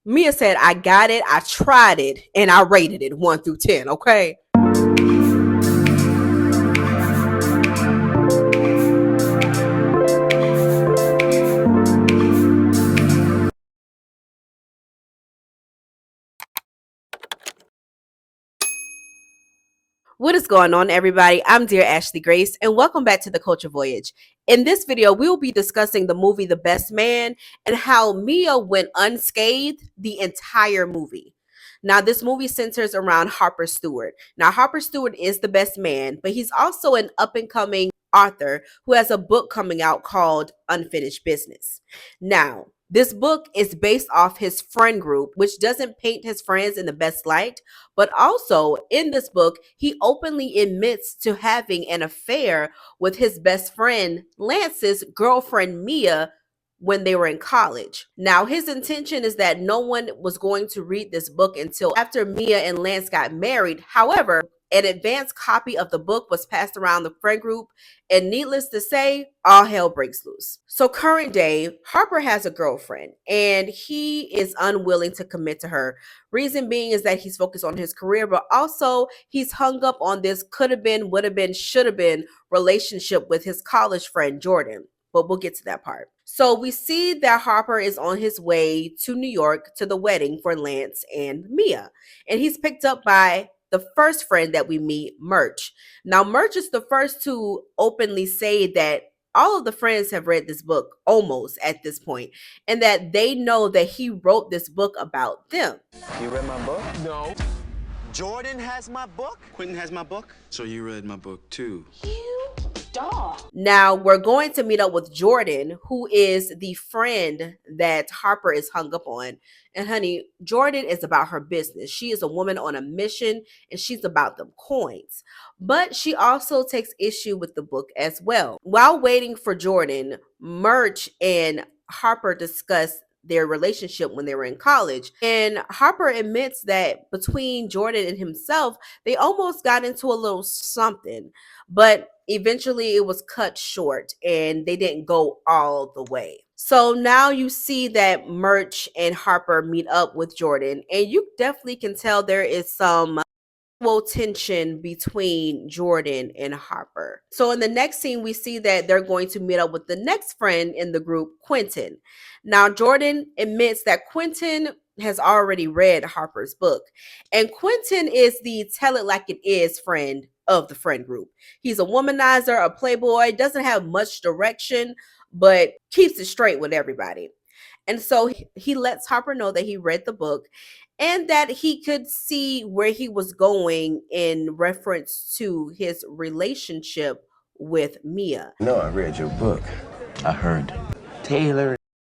Mia said, I got it, I tried it, and I rated it 1 through 10, okay? What is going on, everybody? I'm Dear Ashley Grace, and welcome back to the Culture Voyage. In this video, we'll be discussing the movie The Best Man and how Mia went unscathed the entire movie. Now, this movie centers around Harper Stewart. Now, Harper Stewart is the best man, but he's also an up and coming author who has a book coming out called Unfinished Business. Now, this book is based off his friend group, which doesn't paint his friends in the best light. But also in this book, he openly admits to having an affair with his best friend, Lance's girlfriend, Mia, when they were in college. Now, his intention is that no one was going to read this book until after Mia and Lance got married. However, an advanced copy of the book was passed around the friend group, and needless to say, all hell breaks loose. So, current day, Harper has a girlfriend, and he is unwilling to commit to her. Reason being is that he's focused on his career, but also he's hung up on this could have been, would have been, should have been relationship with his college friend, Jordan. But we'll get to that part. So we see that Harper is on his way to New York to the wedding for Lance and Mia. And he's picked up by the first friend that we meet, Murch. Now, Murch is the first to openly say that all of the friends have read this book almost at this point, and that they know that he wrote this book about them. You read my book? No. Jordan has my book? Quentin has my book? So you read my book too? You dog. Now we're going to meet up with Jordan, who is the friend that Harper is hung up on. And honey, Jordan is about her business. She is a woman on a mission, and she's about them coins. But she also takes issue with the book as well. While waiting for Jordan, Murch and Harper discuss their relationship when they were in college. And Harper admits that between Jordan and himself, they almost got into a little something. But eventually it was cut short and they didn't go all the way. So now you see that Murch and Harper meet up with Jordan, and you definitely can tell there is some tension between Jordan and Harper. So in the next scene, we see that they're going to meet up with the next friend in the group, Quentin. Now, Jordan admits that Quentin has already read Harper's book, and Quentin is the tell it like it is friend of the friend group. He's a womanizer, a playboy, doesn't have much direction, but keeps it straight with everybody. And so he lets Harper know that he read the book and that he could see where he was going in reference to his relationship with Mia. No, I read your book. I heard. Taylor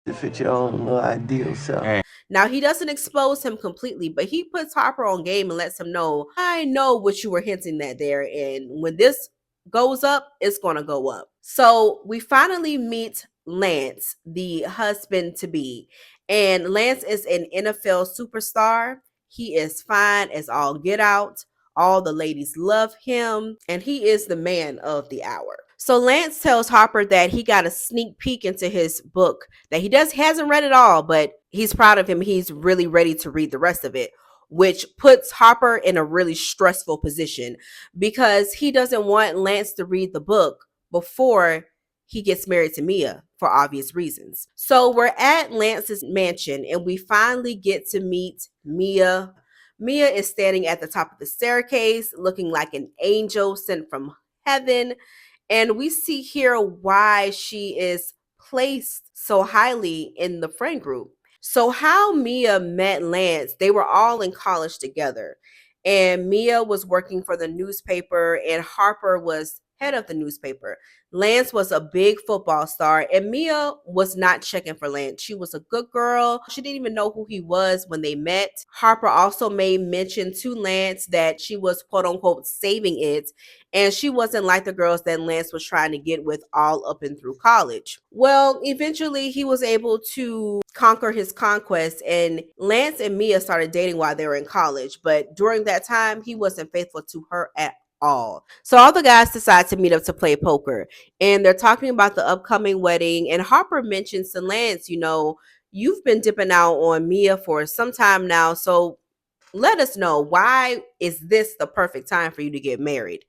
to fit your own little ideal self. Now, he doesn't expose him completely, but he puts Harper on game and lets him know, I know what you were hinting at there. And when this goes up, it's going to go up. So we finally meet Lance, the husband to be. And Lance is an NFL superstar. He is fine as all get out. All the ladies love him, and he is the man of the hour. So Lance tells Harper that he got a sneak peek into his book, that he hasn't read it all, but he's proud of him. He's really ready to read the rest of it, which puts Harper in a really stressful position because he doesn't want Lance to read the book before he gets married to Mia for obvious reasons. So we're at Lance's mansion and we finally get to meet Mia. Mia is standing at the top of the staircase looking like an angel sent from heaven. And we see here why she is placed so highly in the friend group. So how Mia met Lance, they were all in college together. And Mia was working for the newspaper and Harper was head of the newspaper. Lance was a big football star and Mia was not checking for Lance. She was a good girl. She didn't even know who he was when they met. Harper also made mention to Lance that she was quote unquote saving it, and she wasn't like the girls that Lance was trying to get with all up and through college. Well, eventually he was able to conquer his conquest, and Lance and Mia started dating while they were in college, but during that time he wasn't faithful to her at all. So all the guys decide to meet up to play poker, and they're talking about the upcoming wedding, and Harper mentions to Lance, you've been dipping out on Mia for some time now, so let us know, why is this the perfect time for you to get married?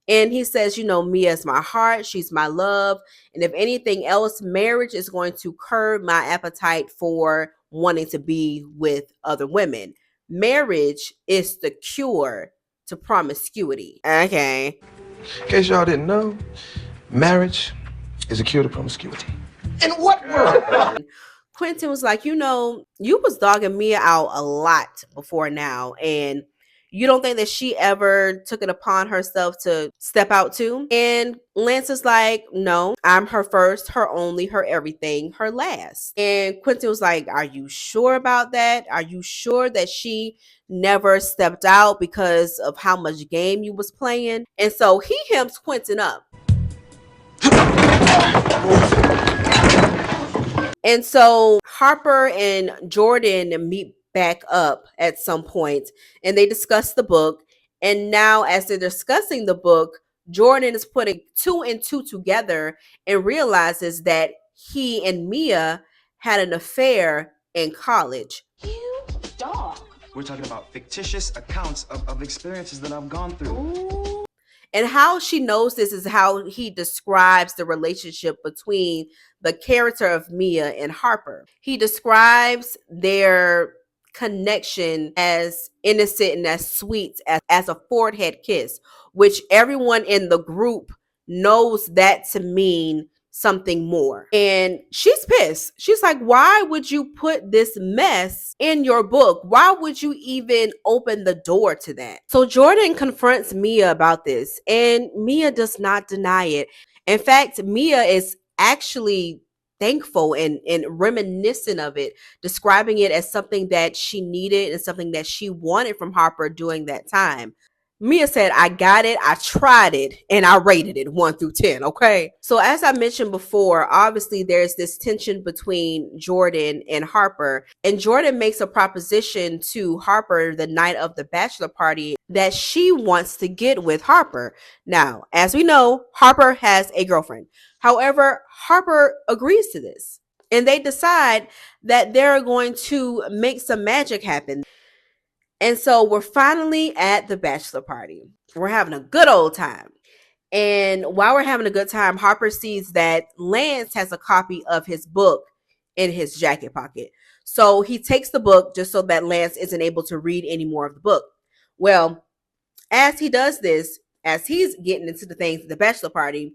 And he says, Mia is my heart, she's my love, and if anything else, marriage is going to curb my appetite for wanting to be with other women. Marriage is the cure to promiscuity. Okay. In case y'all didn't know, marriage is a cure to promiscuity. In what world? Quentin was like, you was dogging Mia out a lot before now, and you don't think that she ever took it upon herself to step out too? And Lance is like, no, I'm her first, her only, her everything, her last. And Quentin was like, are you sure about that? Are you sure that she never stepped out because of how much game you was playing? And so he hems Quentin up. And so Harper and Jordan meet back up at some point and they discuss the book. And now, as they're discussing the book, Jordan is putting 2 and 2 together and realizes that he and Mia had an affair in college. You dog. We're talking about fictitious accounts of experiences that I've gone through. Ooh. And how she knows this is how he describes the relationship between the character of Mia and Harper. He describes their connection as innocent and as sweet as a forehead kiss, which everyone in the group knows that to mean something more. And she's pissed. She's like, why would you put this mess in your book? Why would you even open the door to that? So Jordan confronts Mia about this, and Mia does not deny it. In fact, Mia is actually thankful and reminiscent of it, describing it as something that she needed and something that she wanted from Harper during that time. Mia said, I got it, I tried it, and I rated it 1 through 10, okay? So as I mentioned before, obviously there's this tension between Jordan and Harper, and Jordan makes a proposition to Harper the night of the bachelor party that she wants to get with Harper. Now, as we know, Harper has a girlfriend. However, Harper agrees to this, and they decide that they're going to make some magic happen. And so we're finally at the bachelor party. We're having a good old time. And while we're having a good time, Harper sees that Lance has a copy of his book in his jacket pocket. So he takes the book just so that Lance isn't able to read any more of the book. Well, as he does this, as he's getting into the things at the bachelor party,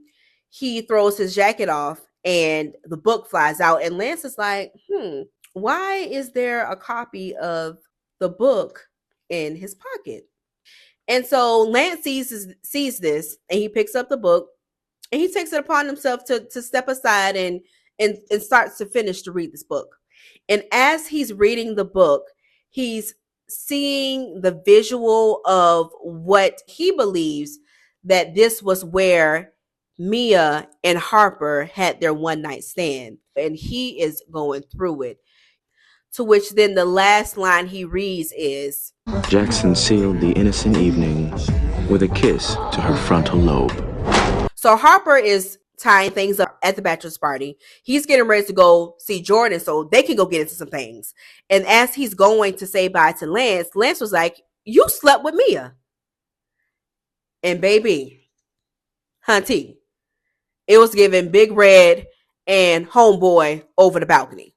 he throws his jacket off and the book flies out. And Lance is like, why is there a copy of the book in his pocket? And so Lance sees this, and he picks up the book and he takes it upon himself to step aside and starts to finish to read this book. And as he's reading the book, he's seeing the visual of what he believes that this was where Mia and Harper had their one night stand, and he is going through it. To which then the last line he reads is, Jackson sealed the innocent evening with a kiss to her frontal lobe. So Harper is tying things up at the bachelor's party. He's getting ready to go see Jordan so they can go get into some things. And as he's going to say bye to Lance, Lance was like, you slept with Mia. And baby, hunty, it was giving Big Red and Homeboy over the balcony.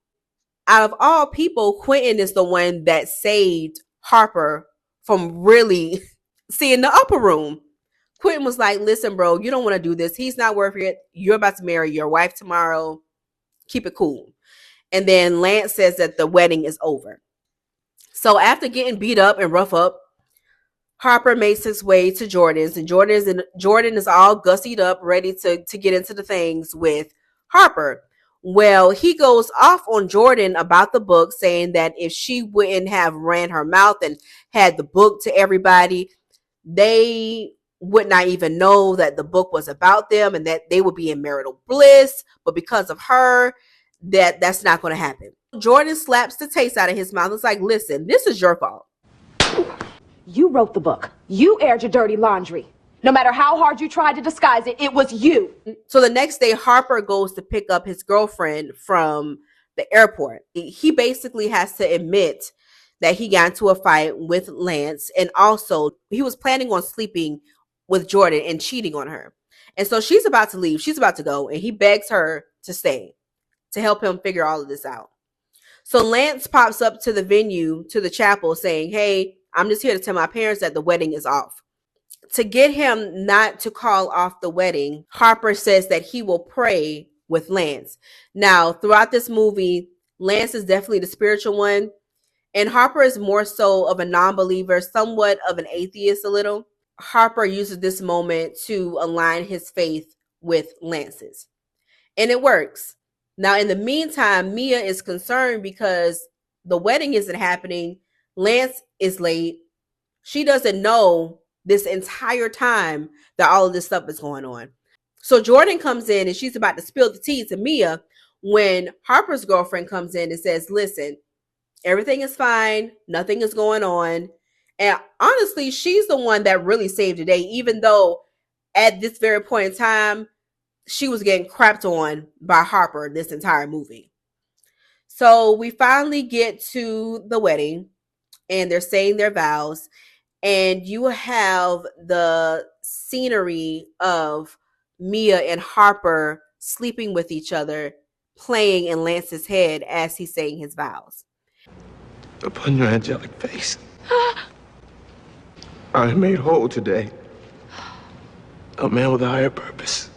Out of all people, Quentin is the one that saved Harper from really seeing the upper room. Quentin was like, listen, bro, you don't want to do this. He's not worth it. You're about to marry your wife tomorrow. Keep it cool. And then Lance says that the wedding is over. So after getting beat up and rough up, Harper makes his way to Jordan's, and Jordan is all gussied up, ready to get into the things with Harper. Well, he goes off on Jordan about the book, saying that if she wouldn't have ran her mouth and had the book to everybody, they would not even know that the book was about them and that they would be in marital bliss. But because of her, that's not going to happen. Jordan slaps the taste out of his mouth. It's like, listen, this is your fault. You wrote the book. You aired your dirty laundry. No matter how hard you tried to disguise it, it was you. So the next day, Harper goes to pick up his girlfriend from the airport. He basically has to admit that he got into a fight with Lance, and also he was planning on sleeping with Jordan and cheating on her. And so she's about to leave. She's about to go, and he begs her to stay to help him figure all of this out. So Lance pops up to the venue, to the chapel, saying, "Hey, I'm just here to tell my parents that the wedding is off." To get him not to call off the wedding, Harper says that he will pray with Lance. Now, throughout this movie, Lance is definitely the spiritual one, and Harper is more so of a non-believer, somewhat of an atheist a little. Harper uses this moment to align his faith with Lance's, and it works. Now, in the meantime, Mia is concerned because the wedding isn't happening. Lance is late. She doesn't know this entire time that all of this stuff is going on. So Jordan comes in and she's about to spill the tea to Mia when Harper's girlfriend comes in and says, "Listen, everything is fine. Nothing is going on." And honestly, she's the one that really saved the day, even though at this very point in time, she was getting crapped on by Harper this entire movie. So we finally get to the wedding and they're saying their vows, and you have the scenery of Mia and Harper sleeping with each other playing in Lance's head as he's saying his vows. Upon your angelic face, I am made whole today. A man with a higher purpose.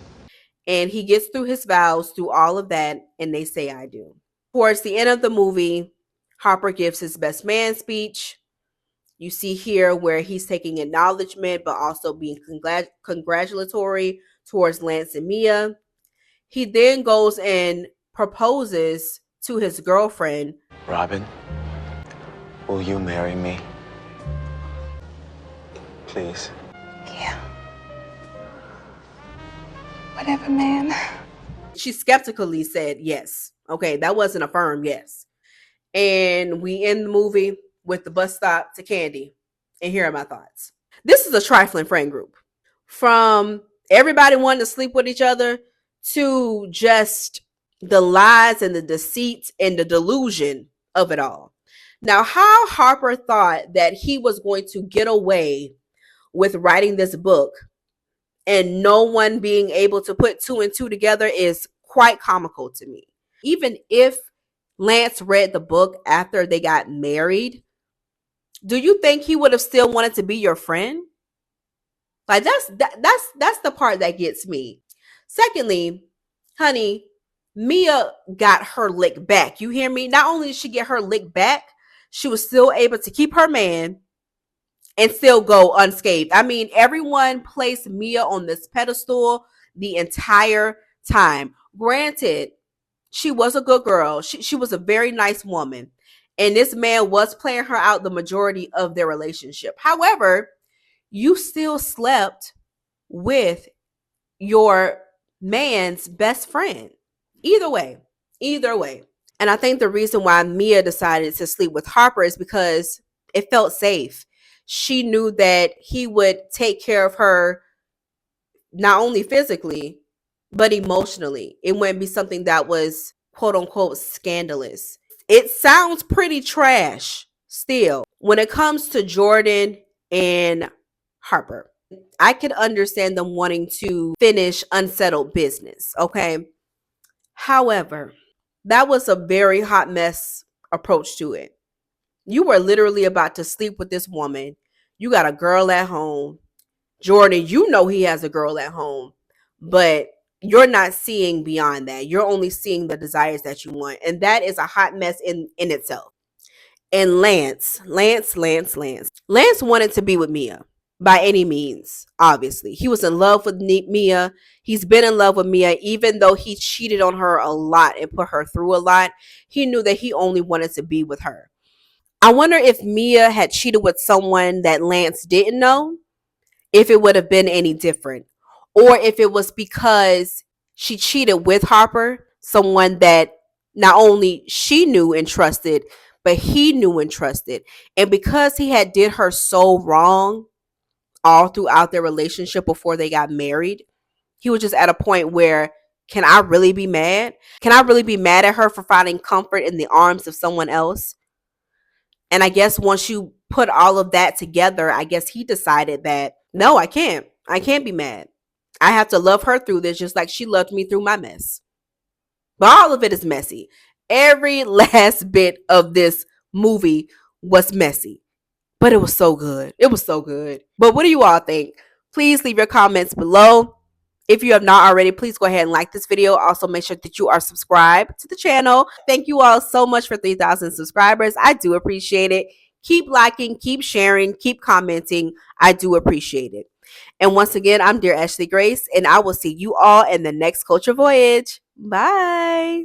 And he gets through his vows, through all of that, and they say, "I do." Towards the end of the movie, Harper gives his best man speech. You see here where he's taking acknowledgement, but also being congratulatory towards Lance and Mia. He then goes and proposes to his girlfriend. Robin, will you marry me? Please. Yeah. Whatever, man. She skeptically said yes. Okay, that wasn't a firm yes. And we end the movie with the bus stop to Candy. And here are my thoughts. This is a trifling friend group. From everybody wanting to sleep with each other to just the lies and the deceit and the delusion of it all. Now, how Harper thought that he was going to get away with writing this book and no one being able to put two and two together is quite comical to me. Even if Lance read the book after they got married, do you think he would have still wanted to be your friend? Like that's the part that gets me. Secondly, honey, Mia got her lick back. You hear me? Not only did she get her lick back, she was still able to keep her man and still go unscathed. I mean, everyone placed Mia on this pedestal the entire time. Granted, she was a good girl. She was a very nice woman. And this man was playing her out the majority of their relationship. However, you still slept with your man's best friend. Either way. And I think the reason why Mia decided to sleep with Harper is because it felt safe. She knew that he would take care of her not only physically, but emotionally. It wouldn't be something that was quote unquote scandalous. It sounds pretty trash still. When it comes to Jordan and Harper, I could understand them wanting to finish unsettled business, okay? However, that was a very hot mess approach to it. You were literally about to sleep with this woman. You got a girl at home. Jordan, you know he has a girl at home, but you're not seeing beyond that. You're only seeing the desires that you want. And that is a hot mess in itself. And Lance wanted to be with Mia by any means, obviously. He was in love with Mia. He's been in love with Mia, even though he cheated on her a lot and put her through a lot. He knew that he only wanted to be with her. I wonder if Mia had cheated with someone that Lance didn't know, if it would have been any different. Or if it was because she cheated with Harper, someone that not only she knew and trusted, but he knew and trusted. And because he had did her so wrong all throughout their relationship before they got married, he was just at a point where can I really be mad? Can I really be mad at her for finding comfort in the arms of someone else? And I guess once you put all of that together, I guess he decided that no, I can't. I can't be mad. I have to love her through this just like she loved me through my mess. But all of it is messy. Every last bit of this movie was messy. But it was so good. It was so good. But what do you all think? Please leave your comments below. If you have not already, please go ahead and like this video. Also, make sure that you are subscribed to the channel. Thank you all so much for 3,000 subscribers. I do appreciate it. Keep liking, keep sharing, keep commenting. I do appreciate it. And once again, I'm Dear Ashley Grace, and I will see you all in the next Culture Voyage. Bye.